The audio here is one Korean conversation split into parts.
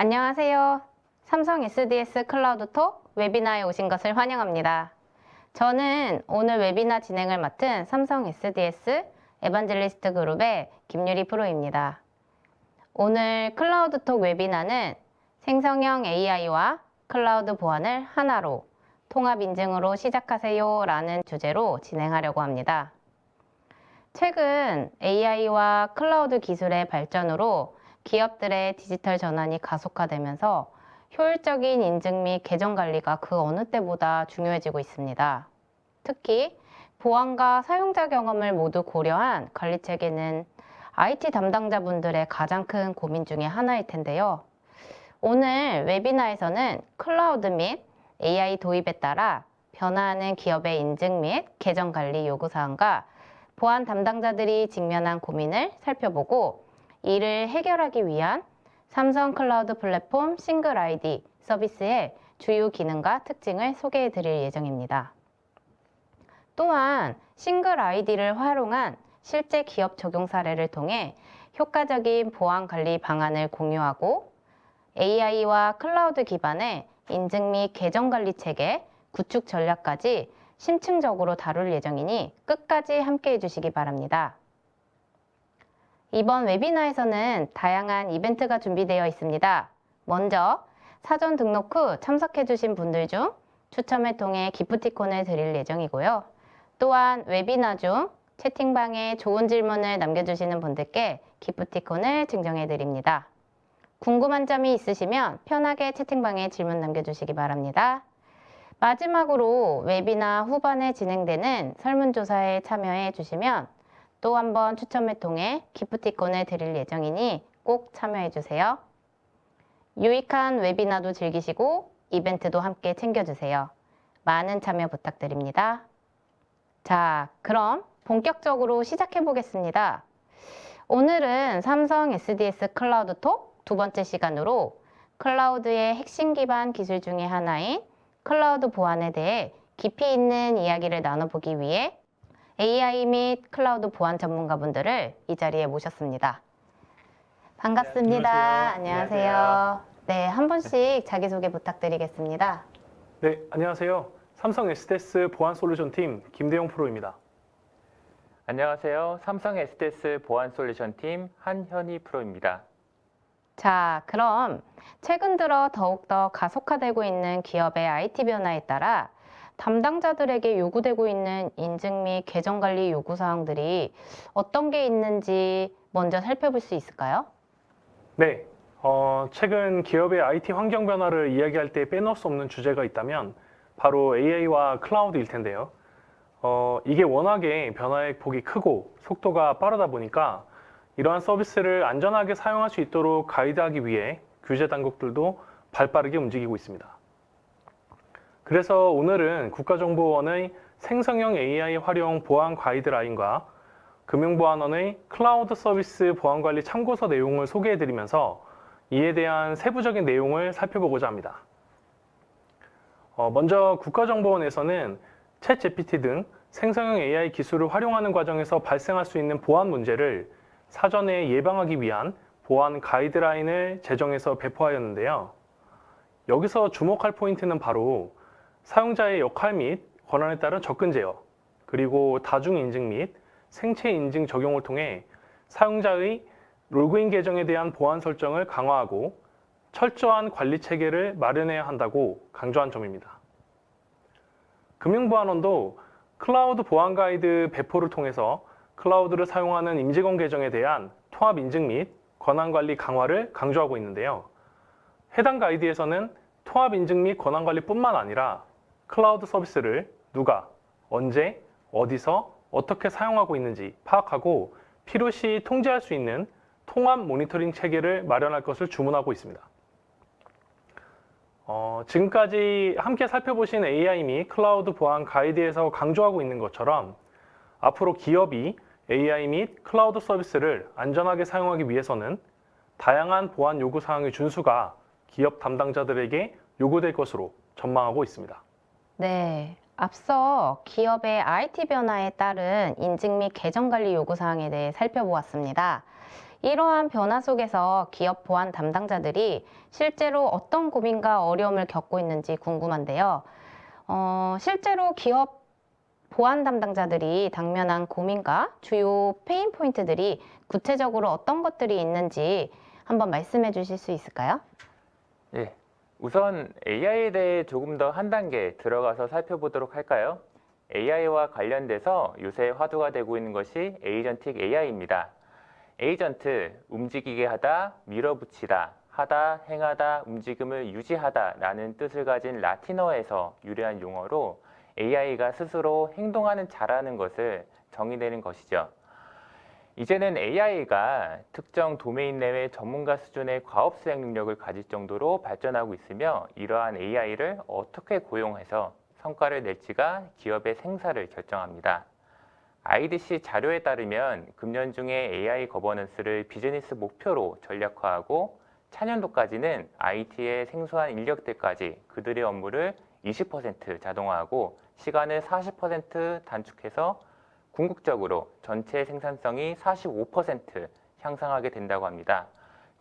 안녕하세요. 삼성 SDS 클라우드톡 웨비나에 오신 것을 환영합니다. 저는 오늘 웨비나 진행을 맡은 삼성 SDS 에반젤리스트 그룹의 김유리 프로입니다. 오늘 클라우드톡 웨비나는 생성형 AI와 클라우드 보안을 하나로 통합 인증으로 시작하세요 라는 주제로 진행하려고 합니다. 최근 AI와 클라우드 기술의 발전으로 기업들의 디지털 전환이 가속화되면서 효율적인 인증 및 계정 관리가 그 어느 때보다 중요해지고 있습니다. 특히 보안과 사용자 경험을 모두 고려한 관리 체계는 IT 담당자분들의 가장 큰 고민 중에 하나일 텐데요. 오늘 웨비나에서는 클라우드 및 AI 도입에 따라 변화하는 기업의 인증 및 계정 관리 요구사항과 보안 담당자들이 직면한 고민을 살펴보고 이를 해결하기 위한 삼성 클라우드 플랫폼 싱글 아이디 서비스의 주요 기능과 특징을 소개해 드릴 예정입니다. 또한 싱글 아이디를 활용한 실제 기업 적용 사례를 통해 효과적인 보안 관리 방안을 공유하고 AI와 클라우드 기반의 인증 및 계정 관리 체계, 구축 전략까지 심층적으로 다룰 예정이니 끝까지 함께 해주시기 바랍니다. 이번 웨비나에서는 다양한 이벤트가 준비되어 있습니다. 먼저 사전 등록 후 참석해주신 분들 중 추첨을 통해 기프티콘을 드릴 예정이고요. 또한 웨비나 중 채팅방에 좋은 질문을 남겨주시는 분들께 기프티콘을 증정해 드립니다. 궁금한 점이 있으시면 편하게 채팅방에 질문 남겨주시기 바랍니다. 마지막으로 웨비나 후반에 진행되는 설문조사에 참여해 주시면 또 한 번 추첨을 통해 기프티콘을 드릴 예정이니 꼭 참여해 주세요. 유익한 웨비나도 즐기시고 이벤트도 함께 챙겨주세요. 많은 참여 부탁드립니다. 자, 그럼 본격적으로 시작해 보겠습니다. 오늘은 삼성 SDS 클라우드톡 두 번째 시간으로 클라우드의 핵심 기반 기술 중에 하나인 클라우드 보안에 대해 깊이 있는 이야기를 나눠보기 위해 AI 및 클라우드 보안 전문가분들을 이 자리에 모셨습니다. 반갑습니다. 안녕하세요. 네, 한 분씩 자기소개 부탁드리겠습니다. 네, 안녕하세요. 삼성 SDS 보안 솔루션 팀 김대용 프로입니다. 안녕하세요. 삼성 SDS 보안 솔루션 팀 한현희 프로입니다. 자, 그럼 최근 들어 더욱더 가속화되고 있는 기업의 IT 변화에 따라 담당자들에게 요구되고 있는 인증 및 계정 관리 요구사항들이 어떤 게 있는지 먼저 살펴볼 수 있을까요? 네, 최근 기업의 IT 환경 변화를 이야기할 때 빼놓을 수 없는 주제가 있다면 바로 AI와 클라우드일 텐데요. 이게 워낙에 변화의 폭이 크고 속도가 빠르다 보니까 이러한 서비스를 안전하게 사용할 수 있도록 가이드하기 위해 규제 당국들도 발빠르게 움직이고 있습니다. 그래서 오늘은 국가정보원의 생성형 AI 활용 보안 가이드라인과 금융보안원의 클라우드 서비스 보안관리 참고서 내용을 소개해드리면서 이에 대한 세부적인 내용을 살펴보고자 합니다. 먼저 국가정보원에서는 챗GPT 등 생성형 AI 기술을 활용하는 과정에서 발생할 수 있는 보안 문제를 사전에 예방하기 위한 보안 가이드라인을 제정해서 배포하였는데요. 여기서 주목할 포인트는 바로 사용자의 역할 및 권한에 따른 접근 제어, 그리고 다중 인증 및 생체 인증 적용을 통해 사용자의 로그인 계정에 대한 보안 설정을 강화하고 철저한 관리 체계를 마련해야 한다고 강조한 점입니다. 금융보안원도 클라우드 보안 가이드 배포를 통해서 클라우드를 사용하는 임직원 계정에 대한 통합 인증 및 권한 관리 강화를 강조하고 있는데요. 해당 가이드에서는 통합 인증 및 권한 관리뿐만 아니라 클라우드 서비스를 누가, 언제, 어디서, 어떻게 사용하고 있는지 파악하고 필요시 통제할 수 있는 통합 모니터링 체계를 마련할 것을 주문하고 있습니다. 지금까지 함께 살펴보신 AI 및 클라우드 보안 가이드에서 강조하고 있는 것처럼 앞으로 기업이 AI 및 클라우드 서비스를 안전하게 사용하기 위해서는 다양한 보안 요구사항의 준수가 기업 담당자들에게 요구될 것으로 전망하고 있습니다. 네, 앞서 기업의 IT 변화에 따른 인증 및 계정 관리 요구사항에 대해 살펴보았습니다. 이러한 변화 속에서 기업 보안 담당자들이 실제로 어떤 고민과 어려움을 겪고 있는지 궁금한데요. 실제로 기업 보안 담당자들이 당면한 고민과 주요 페인 포인트들이 구체적으로 어떤 것들이 있는지 한번 말씀해 주실 수 있을까요? 예, 우선 AI에 대해 조금 더 한 단계 들어가서 살펴보도록 할까요? AI와 관련돼서 요새 화두가 되고 있는 것이 에이전틱 AI입니다. 에이전트, 움직이게 하다, 밀어붙이다, 하다, 행하다, 움직임을 유지하다 라는 뜻을 가진 라틴어에서 유래한 용어로 AI가 스스로 행동하는 자라는 것을 정의내는 것이죠. 이제는 AI가 특정 도메인 내외 전문가 수준의 과업 수행 능력을 가질 정도로 발전하고 있으며 이러한 AI를 어떻게 고용해서 성과를 낼지가 기업의 생사를 결정합니다. IDC 자료에 따르면 금년 중에 AI 거버넌스를 비즈니스 목표로 전략화하고 차년도까지는 IT의 생소한 인력들까지 그들의 업무를 20% 자동화하고 시간을 40% 단축해서 궁극적으로 전체 생산성이 45% 향상하게 된다고 합니다.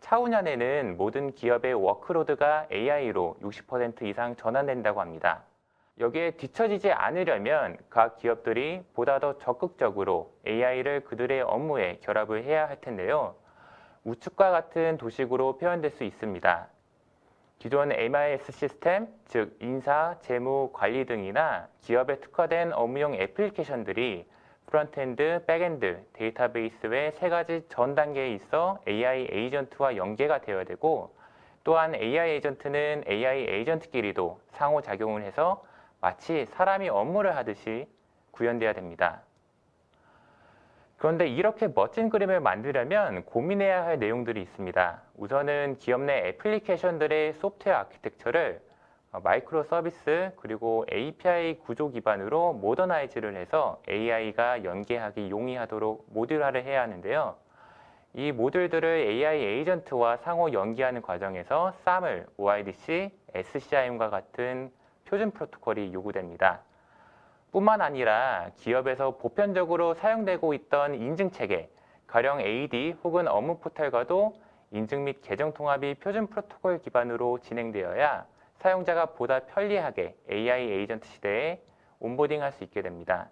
차후년에는 모든 기업의 워크로드가 AI로 60% 이상 전환된다고 합니다. 여기에 뒤처지지 않으려면 각 기업들이 보다 더 적극적으로 AI를 그들의 업무에 결합을 해야 할 텐데요. 우측과 같은 도식으로 표현될 수 있습니다. 기존 MIS 시스템, 즉 인사, 재무, 관리 등이나 기업에 특화된 업무용 애플리케이션들이 프론트엔드, 백엔드, 데이터베이스 외 세 가지 전 단계에 있어 AI 에이전트와 연계가 되어야 되고 또한 AI 에이전트는 AI 에이전트끼리도 상호작용을 해서 마치 사람이 업무를 하듯이 구현돼야 됩니다. 그런데 이렇게 멋진 그림을 만들려면 고민해야 할 내용들이 있습니다. 우선은 기업 내 애플리케이션들의 소프트웨어 아키텍처를 마이크로 서비스 그리고 API 구조 기반으로 모더나이즈를 해서 AI가 연계하기 용이하도록 모듈화를 해야 하는데요. 이 모듈들을 AI 에이전트와 상호 연계하는 과정에서 SAML, OIDC, SCIM과 같은 표준 프로토콜이 요구됩니다. 뿐만 아니라 기업에서 보편적으로 사용되고 있던 인증체계, 가령 AD 혹은 업무 포털과도 인증 및 계정 통합이 표준 프로토콜 기반으로 진행되어야 사용자가 보다 편리하게 AI 에이전트 시대에 온보딩할 수 있게 됩니다.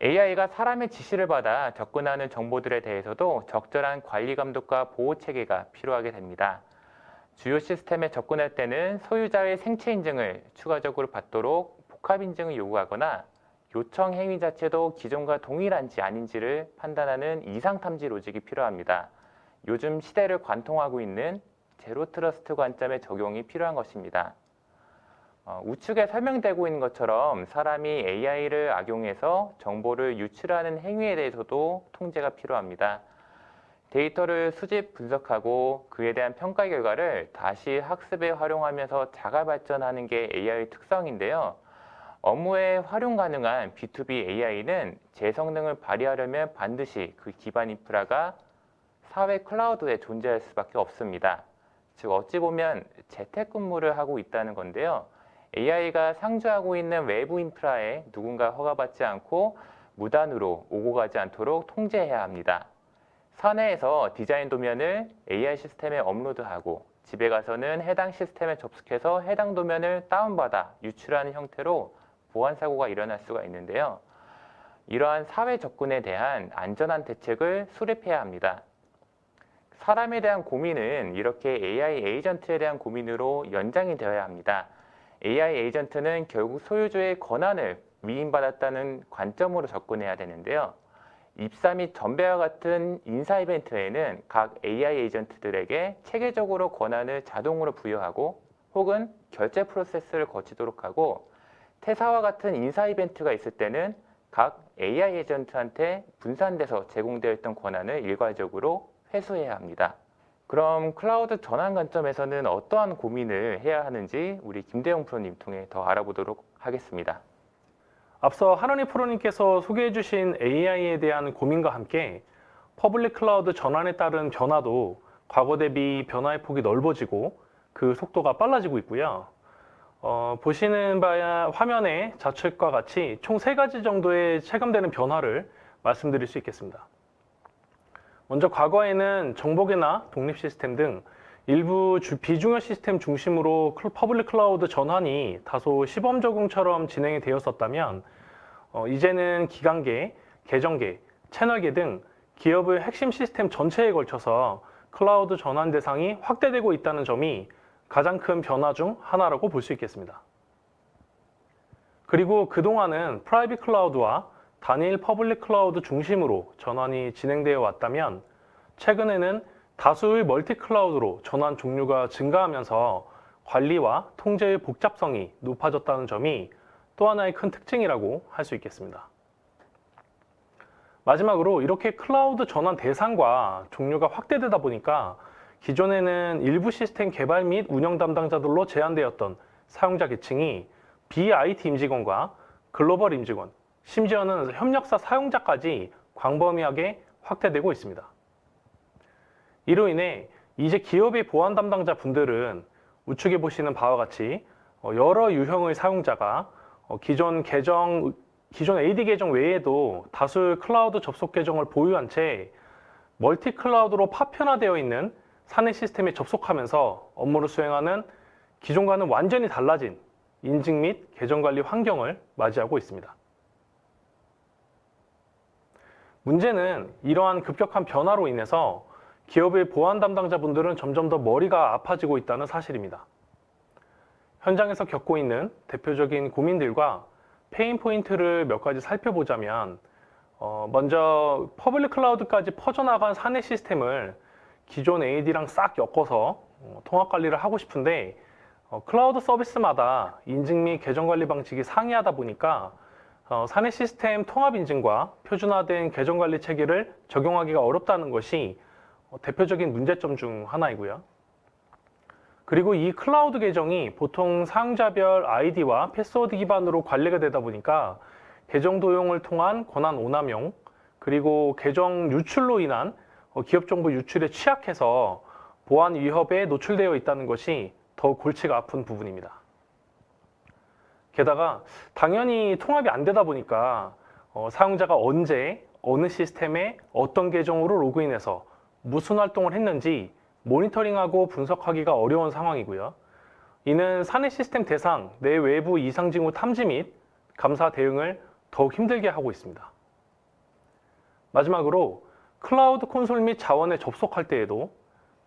AI가 사람의 지시를 받아 접근하는 정보들에 대해서도 적절한 관리 감독과 보호 체계가 필요하게 됩니다. 주요 시스템에 접근할 때는 소유자의 생체 인증을 추가적으로 받도록 복합 인증을 요구하거나 요청 행위 자체도 기존과 동일한지 아닌지를 판단하는 이상 탐지 로직이 필요합니다. 요즘 시대를 관통하고 있는 제로 트러스트 관점의 적용이 필요한 것입니다. 우측에 설명되고 있는 것처럼 사람이 AI를 악용해서 정보를 유출하는 행위에 대해서도 통제가 필요합니다. 데이터를 수집, 분석하고 그에 대한 평가 결과를 다시 학습에 활용하면서 자가 발전하는 게 AI의 특성인데요. 업무에 활용 가능한 B2B AI는 제 성능을 발휘하려면 반드시 그 기반 인프라가 사회 클라우드에 존재할 수밖에 없습니다. 즉 어찌 보면 재택근무를 하고 있다는 건데요. AI가 상주하고 있는 외부 인프라에 누군가 허가받지 않고 무단으로 오고 가지 않도록 통제해야 합니다. 사내에서 디자인 도면을 AI 시스템에 업로드하고 집에 가서는 해당 시스템에 접속해서 해당 도면을 다운받아 유출하는 형태로 보안 사고가 일어날 수가 있는데요. 이러한 사회 접근에 대한 안전한 대책을 수립해야 합니다. 사람에 대한 고민은 이렇게 AI 에이전트에 대한 고민으로 연장이 되어야 합니다. AI 에이전트는 결국 소유주의 권한을 위임받았다는 관점으로 접근해야 되는데요. 입사 및 전배와 같은 인사 이벤트에는 각 AI 에이전트들에게 체계적으로 권한을 자동으로 부여하고 혹은 결제 프로세스를 거치도록 하고 퇴사와 같은 인사 이벤트가 있을 때는 각 AI 에이전트한테 분산돼서 제공되어 있던 권한을 일괄적으로 회수해야 합니다. 그럼 클라우드 전환 관점에서는 어떠한 고민을 해야 하는지 우리 김대용 프로님 통해 더 알아보도록 하겠습니다. 앞서 한원희 프로님께서 소개해 주신 AI에 대한 고민과 함께 퍼블릭 클라우드 전환에 따른 변화도 과거 대비 변화의 폭이 넓어지고 그 속도가 빨라지고 있고요. 보시는 바야 화면의 좌측과 같이 총 3가지 정도의 체감되는 변화를 말씀드릴 수 있겠습니다. 먼저 과거에는 정보계나 독립 시스템 등 일부 비중요 시스템 중심으로 퍼블릭 클라우드 전환이 다소 시범 적용처럼 진행이 되었었다면 이제는 기관계, 계정계, 채널계 등 기업의 핵심 시스템 전체에 걸쳐서 클라우드 전환 대상이 확대되고 있다는 점이 가장 큰 변화 중 하나라고 볼 수 있겠습니다. 그리고 그동안은 프라이빗 클라우드와 단일 퍼블릭 클라우드 중심으로 전환이 진행되어 왔다면 최근에는 다수의 멀티 클라우드로 전환 종류가 증가하면서 관리와 통제의 복잡성이 높아졌다는 점이 또 하나의 큰 특징이라고 할 수 있겠습니다. 마지막으로 이렇게 클라우드 전환 대상과 종류가 확대되다 보니까 기존에는 일부 시스템 개발 및 운영 담당자들로 제한되었던 사용자 계층이 BIT 임직원과 글로벌 임직원, 심지어는 협력사 사용자까지 광범위하게 확대되고 있습니다. 이로 인해 이제 기업의 보안 담당자 분들은 우측에 보시는 바와 같이 여러 유형의 사용자가 기존 AD 계정 외에도 다수의 클라우드 접속 계정을 보유한 채 멀티 클라우드로 파편화되어 있는 사내 시스템에 접속하면서 업무를 수행하는 기존과는 완전히 달라진 인증 및 계정 관리 환경을 맞이하고 있습니다. 문제는 이러한 급격한 변화로 인해서 기업의 보안 담당자분들은 점점 더 머리가 아파지고 있다는 사실입니다. 현장에서 겪고 있는 대표적인 고민들과 페인 포인트를 몇 가지 살펴보자면 먼저 퍼블릭 클라우드까지 퍼져나간 사내 시스템을 기존 AD랑 싹 엮어서 통합 관리를 하고 싶은데 클라우드 서비스마다 인증 및 계정 관리 방식이 상이하다 보니까 사내 시스템 통합 인증과 표준화된 계정 관리 체계를 적용하기가 어렵다는 것이 대표적인 문제점 중 하나이고요. 그리고 이 클라우드 계정이 보통 사용자별 아이디와 패스워드 기반으로 관리가 되다 보니까 계정 도용을 통한 권한 오남용, 그리고 계정 유출로 인한 기업 정보 유출에 취약해서 보안 위협에 노출되어 있다는 것이 더욱 골치가 아픈 부분입니다. 게다가 당연히 통합이 안 되다 보니까 사용자가 언제, 어느 시스템에 어떤 계정으로 로그인해서 무슨 활동을 했는지 모니터링하고 분석하기가 어려운 상황이고요. 이는 사내 시스템 대상 내 외부 이상 징후 탐지 및 감사 대응을 더욱 힘들게 하고 있습니다. 마지막으로 클라우드 콘솔 및 자원에 접속할 때에도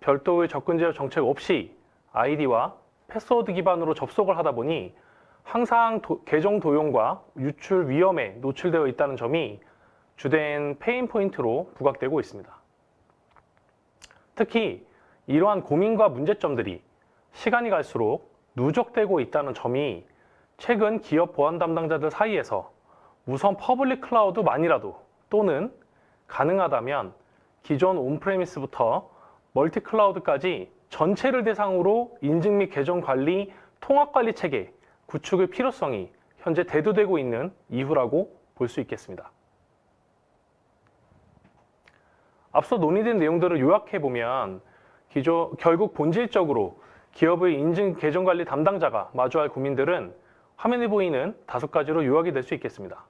별도의 접근 제어 정책 없이 아이디와 패스워드 기반으로 접속을 하다 보니 항상 계정 도용과 유출 위험에 노출되어 있다는 점이 주된 페인 포인트로 부각되고 있습니다. 특히 이러한 고민과 문제점들이 시간이 갈수록 누적되고 있다는 점이 최근 기업 보안 담당자들 사이에서 우선 퍼블릭 클라우드만이라도 또는 가능하다면 기존 온프레미스부터 멀티 클라우드까지 전체를 대상으로 인증 및 계정 관리, 통합 관리 체계 구축의 필요성이 현재 대두되고 있는 이유라고 볼 수 있겠습니다. 앞서 논의된 내용들을 요약해 보면 결국 본질적으로 기업의 인증 계정 관리 담당자가 마주할 고민들은 화면에 보이는 5가지로 요약이 될 수 있겠습니다.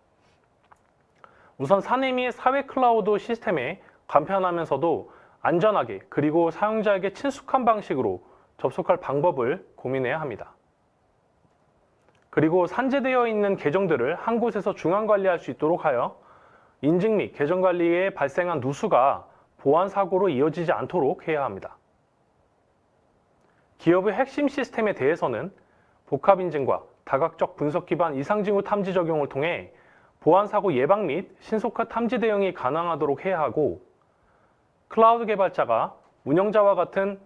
우선 사내 및 사회 클라우드 시스템에 간편하면서도 안전하게 그리고 사용자에게 친숙한 방식으로 접속할 방법을 고민해야 합니다. 그리고 산재되어 있는 계정들을 한 곳에서 중앙 관리할 수 있도록 하여 인증 및 계정 관리에 발생한 누수가 보안 사고로 이어지지 않도록 해야 합니다. 기업의 핵심 시스템에 대해서는 복합 인증과 다각적 분석 기반 이상 징후 탐지 적용을 통해 보안 사고 예방 및 신속한 탐지 대응이 가능하도록 해야 하고, 클라우드 개발자가 운영자와 같은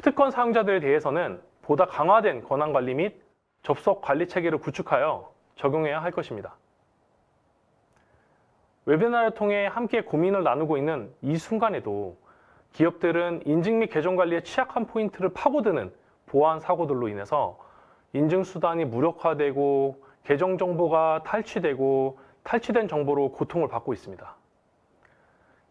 특권 사용자들에 대해서는 보다 강화된 권한 관리 및 접속 관리 체계를 구축하여 적용해야 할 것입니다. 웨비나를 통해 함께 고민을 나누고 있는 이 순간에도 기업들은 인증 및 계정 관리에 취약한 포인트를 파고드는 보안 사고들로 인해서 인증 수단이 무력화되고 계정 정보가 탈취되고 탈취된 정보로 고통을 받고 있습니다.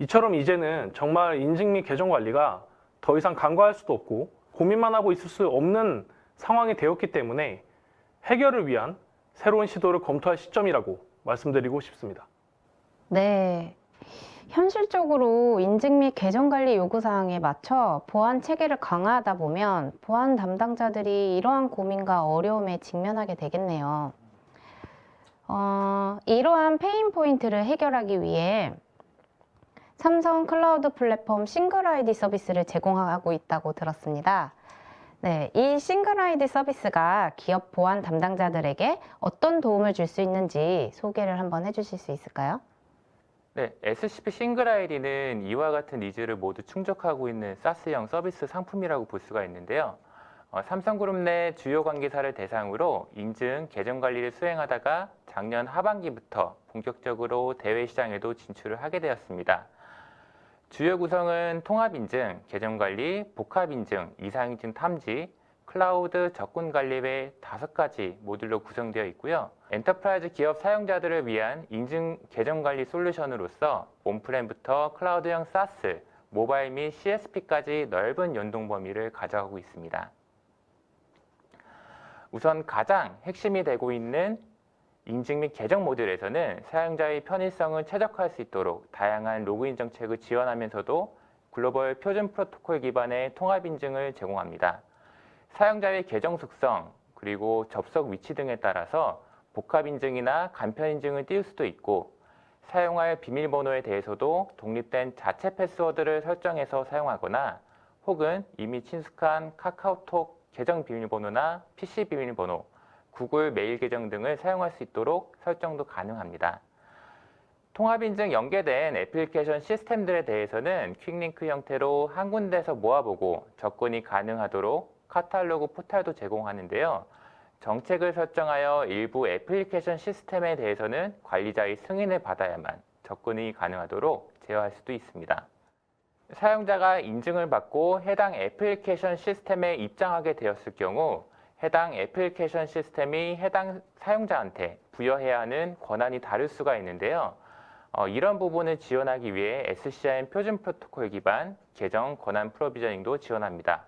이처럼 이제는 정말 인증 및 계정 관리가 더 이상 간과할 수도 없고 고민만 하고 있을 수 없는 상황이 되었기 때문에 해결을 위한 새로운 시도를 검토할 시점이라고 말씀드리고 싶습니다. 네. 현실적으로 인증 및 계정 관리 요구 사항에 맞춰 보안 체계를 강화하다 보면 보안 담당자들이 이러한 고민과 어려움에 직면하게 되겠네요. 이러한 페인 포인트를 해결하기 위해 삼성 클라우드 플랫폼 싱글 아이디 서비스를 제공하고 있다고 들었습니다. 네, 이 싱글 아이디 서비스가 기업 보안 담당자들에게 어떤 도움을 줄 수 있는지 소개를 한번 해주실 수 있을까요? 네, SCP 싱글 아이디는 이와 같은 니즈를 모두 충족하고 있는 SaaS형 서비스 상품이라고 볼 수가 있는데요. 삼성그룹 내 주요 관계사를 대상으로 인증, 계정 관리를 수행하다가 작년 하반기부터 본격적으로 대외 시장에도 진출을 하게 되었습니다. 주요 구성은 통합인증, 계정관리, 복합인증, 이상인증 탐지, 클라우드 접근관리 외 5가지 모듈로 구성되어 있고요. 엔터프라이즈 기업 사용자들을 위한 인증 계정관리 솔루션으로서 온프렘부터 클라우드형 SaaS, 모바일 및 CSP까지 넓은 연동 범위를 가져가고 있습니다. 우선 가장 핵심이 되고 있는 인증 및 계정 모듈에서는 사용자의 편의성을 최적화할 수 있도록 다양한 로그인 정책을 지원하면서도 글로벌 표준 프로토콜 기반의 통합 인증을 제공합니다. 사용자의 계정 속성, 그리고 접속 위치 등에 따라서 복합 인증이나 간편 인증을 띄울 수도 있고, 사용할 비밀번호에 대해서도 독립된 자체 패스워드를 설정해서 사용하거나 혹은 이미 친숙한 카카오톡 계정 비밀번호나 PC 비밀번호, 구글 메일 계정 등을 사용할 수 있도록 설정도 가능합니다. 통합인증 연계된 애플리케이션 시스템들에 대해서는 퀵링크 형태로 한 군데에서 모아보고 접근이 가능하도록 카탈로그 포탈도 제공하는데요. 정책을 설정하여 일부 애플리케이션 시스템에 대해서는 관리자의 승인을 받아야만 접근이 가능하도록 제어할 수도 있습니다. 사용자가 인증을 받고 해당 애플리케이션 시스템에 입장하게 되었을 경우 해당 애플리케이션 시스템이 해당 사용자한테 부여해야 하는 권한이 다를 수가 있는데요. 이런 부분을 지원하기 위해 SCIM 표준 프로토콜 기반 계정 권한 프로비저닝도 지원합니다.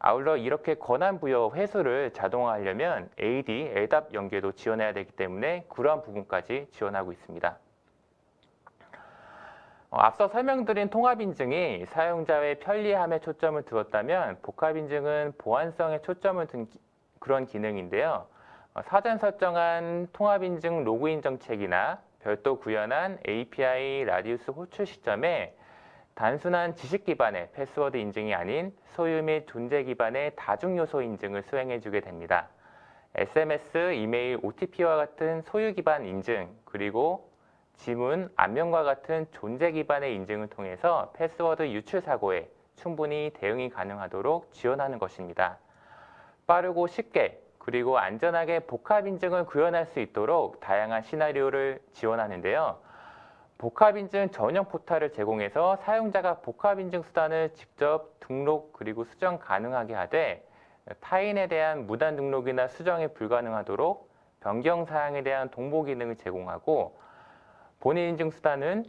아울러 이렇게 권한 부여 회수를 자동화하려면 AD, LDAP 연계도 지원해야 되기 때문에 그러한 부분까지 지원하고 있습니다. 앞서 설명드린 통합인증이 사용자의 편리함에 초점을 두었다면 복합인증은 보안성에 초점을 둔 그런 기능인데요. 사전 설정한 통합인증 로그인 정책이나 별도 구현한 API 라디우스 호출 시점에 단순한 지식 기반의 패스워드 인증이 아닌 소유 및 존재 기반의 다중 요소 인증을 수행해주게 됩니다. SMS, 이메일, OTP와 같은 소유 기반 인증, 그리고 지문, 안면과 같은 존재 기반의 인증을 통해서 패스워드 유출 사고에 충분히 대응이 가능하도록 지원하는 것입니다. 빠르고 쉽게 그리고 안전하게 복합 인증을 구현할 수 있도록 다양한 시나리오를 지원하는데요. 복합 인증 전용 포탈을 제공해서 사용자가 복합 인증 수단을 직접 등록 그리고 수정 가능하게 하되 타인에 대한 무단 등록이나 수정이 불가능하도록 변경 사항에 대한 동보 기능을 제공하고 본인 인증 수단은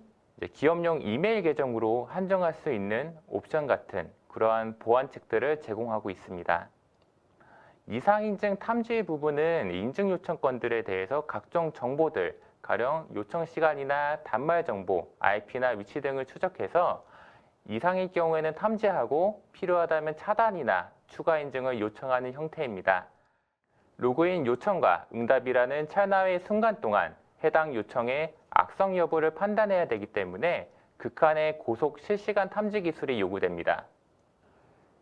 기업용 이메일 계정으로 한정할 수 있는 옵션 같은 그러한 보안책들을 제공하고 있습니다. 이상인증 탐지 부분은 인증 요청건들에 대해서 각종 정보들, 가령 요청 시간이나 단말 정보, IP나 위치 등을 추적해서 이상일 경우에는 탐지하고 필요하다면 차단이나 추가 인증을 요청하는 형태입니다. 로그인 요청과 응답이라는 찰나의 순간 동안 해당 요청의 악성 여부를 판단해야 되기 때문에 극한의 고속 실시간 탐지 기술이 요구됩니다.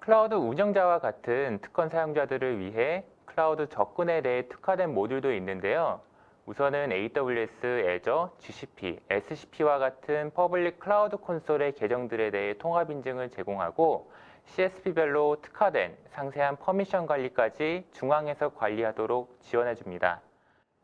클라우드 운영자와 같은 특권 사용자들을 위해 클라우드 접근에 대해 특화된 모듈도 있는데요. 우선은 AWS, Azure, GCP, SCP와 같은 퍼블릭 클라우드 콘솔의 계정들에 대해 통합 인증을 제공하고 CSP별로 특화된 상세한 퍼미션 관리까지 중앙에서 관리하도록 지원해줍니다.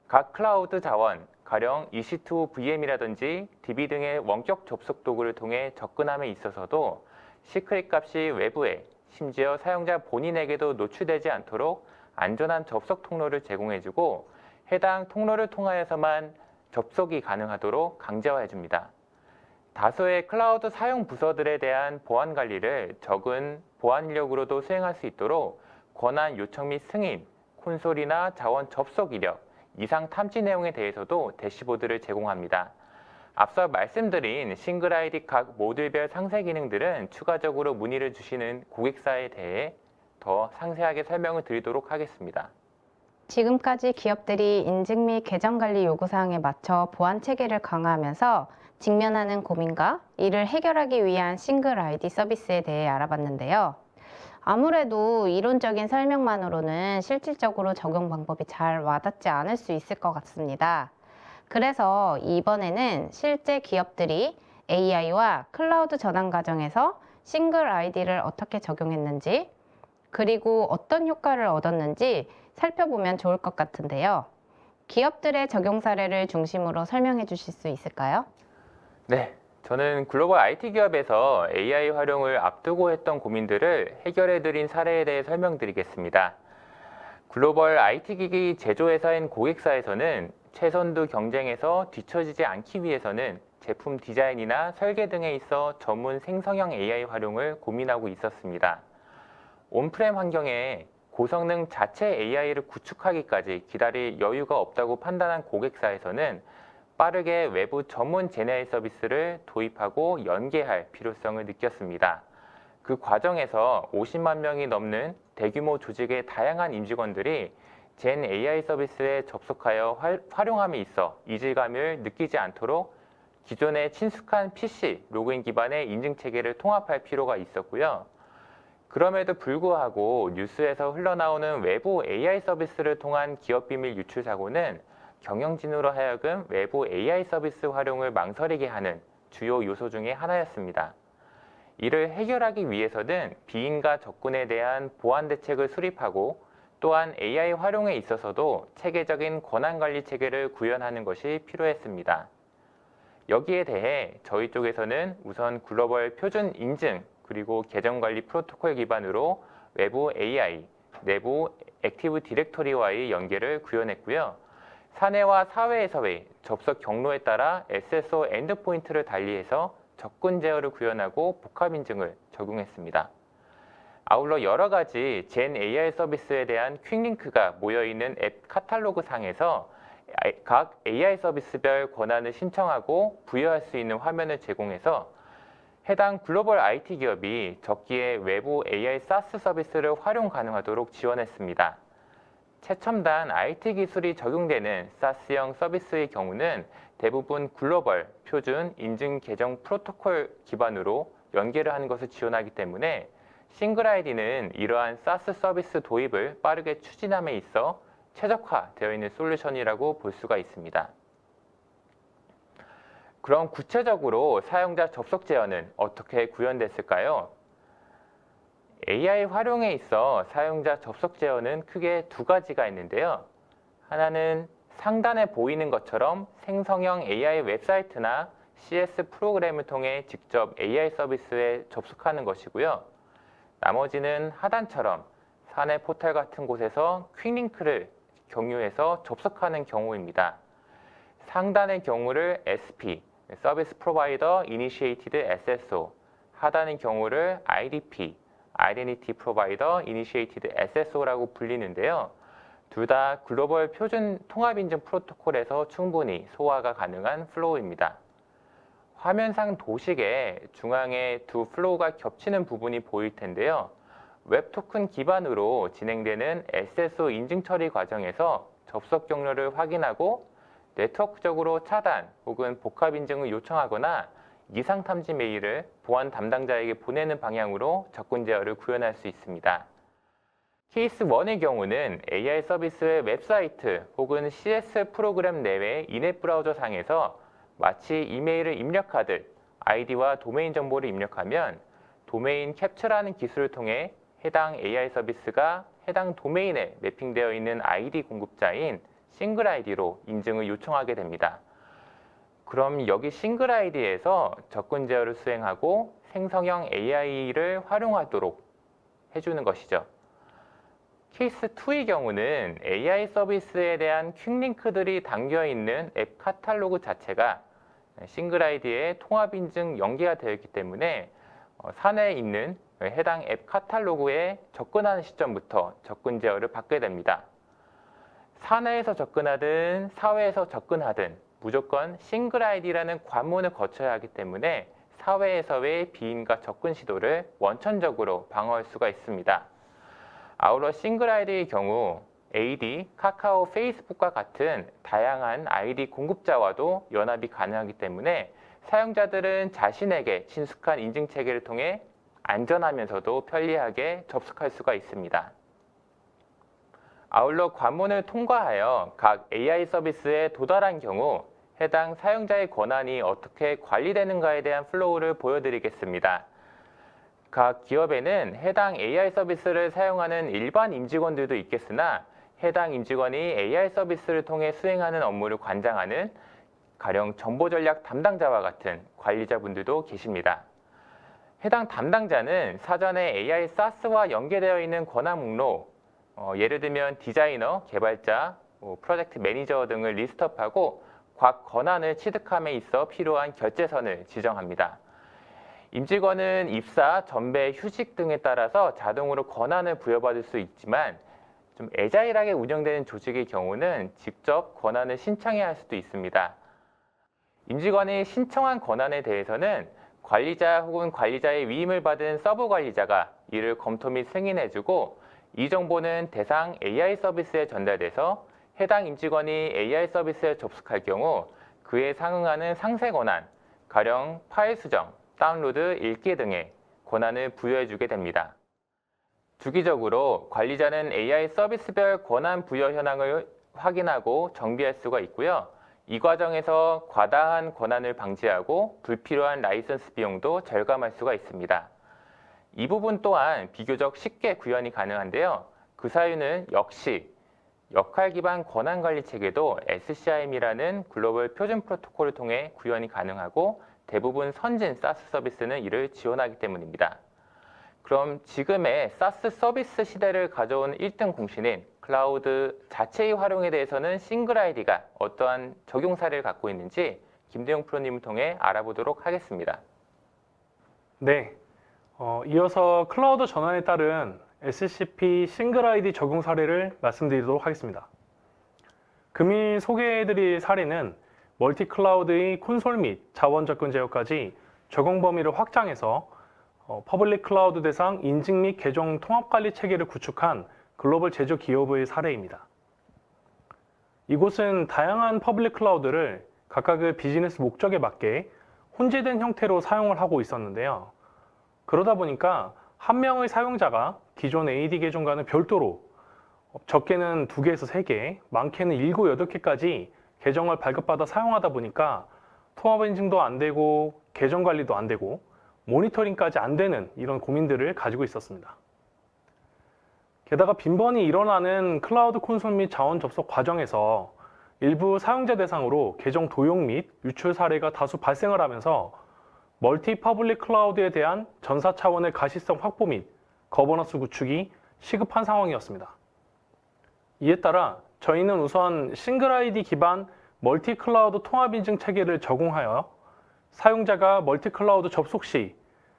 각 클라우드 자원, 가령 EC2 VM이라든지 DB 등의 원격 접속 도구를 통해 접근함에 있어서도 시크릿 값이 외부에 심지어 사용자 본인에게도 노출되지 않도록 안전한 접속 통로를 제공해주고 해당 통로를 통하여서만 접속이 가능하도록 강제화해줍니다. 다수의 클라우드 사용 부서들에 대한 보안 관리를 적은 보안 인력으로도 수행할 수 있도록 권한 요청 및 승인, 콘솔이나 자원 접속 이력, 이상 탐지 내용에 대해서도 대시보드를 제공합니다. 앞서 말씀드린 싱글 아이디 각 모듈별 상세 기능들은 추가적으로 문의를 주시는 고객사에 대해 더 상세하게 설명을 드리도록 하겠습니다. 지금까지 기업들이 인증 및 계정 관리 요구사항에 맞춰 보안 체계를 강화하면서 직면하는 고민과 이를 해결하기 위한 싱글 아이디 서비스에 대해 알아봤는데요. 아무래도 이론적인 설명만으로는 실질적으로 적용 방법이 잘 와닿지 않을 수 있을 것 같습니다. 그래서 이번에는 실제 기업들이 AI와 클라우드 전환 과정에서 싱글 아이디를 어떻게 적용했는지, 그리고 어떤 효과를 얻었는지 살펴보면 좋을 것 같은데요. 기업들의 적용 사례를 중심으로 설명해 주실 수 있을까요? 네, 저는 글로벌 IT 기업에서 AI 활용을 앞두고 했던 고민들을 해결해 드린 사례에 대해 설명드리겠습니다. 글로벌 IT 기기 제조회사인 고객사에서는 최선두 경쟁에서 뒤처지지 않기 위해서는 제품 디자인이나 설계 등에 있어 전문 생성형 AI 활용을 고민하고 있었습니다. 온프렘 환경에 고성능 자체 AI를 구축하기까지 기다릴 여유가 없다고 판단한 고객사에서는 빠르게 외부 전문 GenAI 서비스를 도입하고 연계할 필요성을 느꼈습니다. 그 과정에서 50만 명이 넘는 대규모 조직의 다양한 임직원들이 GenAI 서비스에 접속하여 활용함에 있어 이질감을 느끼지 않도록 기존의 친숙한 PC 로그인 기반의 인증 체계를 통합할 필요가 있었고요. 그럼에도 불구하고 뉴스에서 흘러나오는 외부 AI 서비스를 통한 기업 비밀 유출 사고는 경영진으로 하여금 외부 AI 서비스 활용을 망설이게 하는 주요 요소 중에 하나였습니다. 이를 해결하기 위해서는 비인가 접근에 대한 보안 대책을 수립하고 또한 AI 활용에 있어서도 체계적인 권한관리 체계를 구현하는 것이 필요했습니다. 여기에 대해 저희 쪽에서는 우선 글로벌 표준 인증 그리고 계정관리 프로토콜 기반으로 외부 AI, 내부 액티브 디렉토리와의 연계를 구현했고요. 사내와 사회에서의 접속 경로에 따라 SSO 엔드포인트를 달리해서 접근 제어를 구현하고 복합 인증을 적용했습니다. 아울러 여러 가지 젠 AI 서비스에 대한 퀵링크가 모여있는 앱 카탈로그 상에서 각 AI 서비스별 권한을 신청하고 부여할 수 있는 화면을 제공해서 해당 글로벌 IT 기업이 적기에 외부 AI SaaS 서비스를 활용 가능하도록 지원했습니다. 최첨단 IT 기술이 적용되는 SaaS형 서비스의 경우는 대부분 글로벌 표준 인증 계정 프로토콜 기반으로 연계를 하는 것을 지원하기 때문에 싱글 아이디는 이러한 SaaS 서비스 도입을 빠르게 추진함에 있어 최적화되어 있는 솔루션이라고 볼 수가 있습니다. 그럼 구체적으로 사용자 접속 제어는 어떻게 구현됐을까요? AI 활용에 있어 사용자 접속 제어는 크게 두 가지가 있는데요. 하나는 상단에 보이는 것처럼 생성형 AI 웹사이트나 CS 프로그램을 통해 직접 AI 서비스에 접속하는 것이고요. 나머지는 하단처럼 사내 포털 같은 곳에서 퀵링크를 경유해서 접속하는 경우입니다. 상단의 경우를 SP, 서비스 프로바이더 이니시에이티드 SSO, 하단의 경우를 IDP, Identity Provider Initiated SSO라고 불리는데요. 둘 다 글로벌 표준 통합인증 프로토콜에서 충분히 소화가 가능한 플로우입니다. 화면상 도식에 중앙에 두 플로우가 겹치는 부분이 보일 텐데요. 웹 토큰 기반으로 진행되는 SSO 인증 처리 과정에서 접속 경로를 확인하고 네트워크적으로 차단 혹은 복합 인증을 요청하거나 이상 탐지 메일을 보안 담당자에게 보내는 방향으로 접근 제어를 구현할 수 있습니다. 케이스 1의 경우는 AI 서비스의 웹사이트 혹은 CS 프로그램 내외 인앱 브라우저 상에서 마치 이메일을 입력하듯 아이디와 도메인 정보를 입력하면 도메인 캡처라는 기술을 통해 해당 AI 서비스가 해당 도메인에 매핑되어 있는 아이디 공급자인 싱글 아이디로 인증을 요청하게 됩니다. 그럼 여기 싱글 아이디에서 접근 제어를 수행하고 생성형 AI를 활용하도록 해주는 것이죠. 케이스 2의 경우는 AI 서비스에 대한 퀵링크들이 담겨있는 앱 카탈로그 자체가 싱글 아이디에 통합 인증 연계가 되어 있기 때문에 사내에 있는 해당 앱 카탈로그에 접근하는 시점부터 접근 제어를 받게 됩니다. 사내에서 접근하든 사회에서 접근하든 무조건 싱글 아이디라는 관문을 거쳐야 하기 때문에 사회에서의 비인가 접근 시도를 원천적으로 방어할 수가 있습니다. 아울러 싱글 아이디의 경우 AD, 카카오, 페이스북과 같은 다양한 아이디 공급자와도 연합이 가능하기 때문에 사용자들은 자신에게 친숙한 인증 체계를 통해 안전하면서도 편리하게 접속할 수가 있습니다. 아울러 관문을 통과하여 각 AI 서비스에 도달한 경우 해당 사용자의 권한이 어떻게 관리되는가에 대한 플로우를 보여드리겠습니다. 각 기업에는 해당 AI 서비스를 사용하는 일반 임직원들도 있겠으나 해당 임직원이 AI 서비스를 통해 수행하는 업무를 관장하는 가령 정보전략 담당자와 같은 관리자분들도 계십니다. 해당 담당자는 사전에 AI SaaS와 연계되어 있는 권한 목록, 예를 들면 디자이너, 개발자, 프로젝트 매니저 등을 리스트업하고 각 권한을 취득함에 있어 필요한 결제선을 지정합니다. 임직원은 입사, 전배, 휴직 등에 따라서 자동으로 권한을 부여받을 수 있지만 좀 애자일하게 운영되는 조직의 경우는 직접 권한을 신청해야 할 수도 있습니다. 임직원이 신청한 권한에 대해서는 관리자 혹은 관리자의 위임을 받은 서브 관리자가 이를 검토 및 승인해주고 이 정보는 대상 AI 서비스에 전달돼서 해당 임직원이 AI 서비스에 접속할 경우 그에 상응하는 상세 권한, 가령 파일 수정, 다운로드, 읽기 등의 권한을 부여해주게 됩니다. 주기적으로 관리자는 AI 서비스별 권한 부여 현황을 확인하고 정비할 수가 있고요. 이 과정에서 과다한 권한을 방지하고 불필요한 라이선스 비용도 절감할 수가 있습니다. 이 부분 또한 비교적 쉽게 구현이 가능한데요. 그 사유는 역시 역할 기반 권한 관리 체계도 SCIM이라는 글로벌 표준 프로토콜을 통해 구현이 가능하고 대부분 선진 SaaS 서비스는 이를 지원하기 때문입니다. 그럼 지금의 SaaS 서비스 시대를 가져온 1등 공신인 클라우드 자체의 활용에 대해서는 싱글 아이디가 어떠한 적용 사례를 갖고 있는지 김대용 프로님을 통해 알아보도록 하겠습니다. 네, 이어서 클라우드 전환에 따른 SCP 싱글 아이디 적용 사례를 말씀드리도록 하겠습니다. 금일 소개해드릴 사례는 멀티 클라우드의 콘솔 및 자원 접근 제어까지 적용 범위를 확장해서 퍼블릭 클라우드 대상 인증 및 계정 통합 관리 체계를 구축한 글로벌 제조 기업의 사례입니다. 이곳은 다양한 퍼블릭 클라우드를 각각의 비즈니스 목적에 맞게 혼재된 형태로 사용을 하고 있었는데요. 그러다 보니까 한 명의 사용자가 기존 AD 계정과는 별도로 적게는 2개에서 3개, 많게는 7, 8개까지 계정을 발급받아 사용하다 보니까 통합 인증도 안 되고 계정 관리도 안 되고 모니터링까지 안 되는 이런 고민들을 가지고 있었습니다. 게다가 빈번히 일어나는 클라우드 콘솔 및 자원 접속 과정에서 일부 사용자 대상으로 계정 도용 및 유출 사례가 다수 발생을 하면서 멀티 퍼블릭 클라우드에 대한 전사 차원의 가시성 확보 및 거버넌스 구축이 시급한 상황이었습니다. 이에 따라 저희는 우선 싱글 아이디 기반 멀티 클라우드 통합 인증 체계를 적용하여 사용자가 멀티 클라우드 접속 시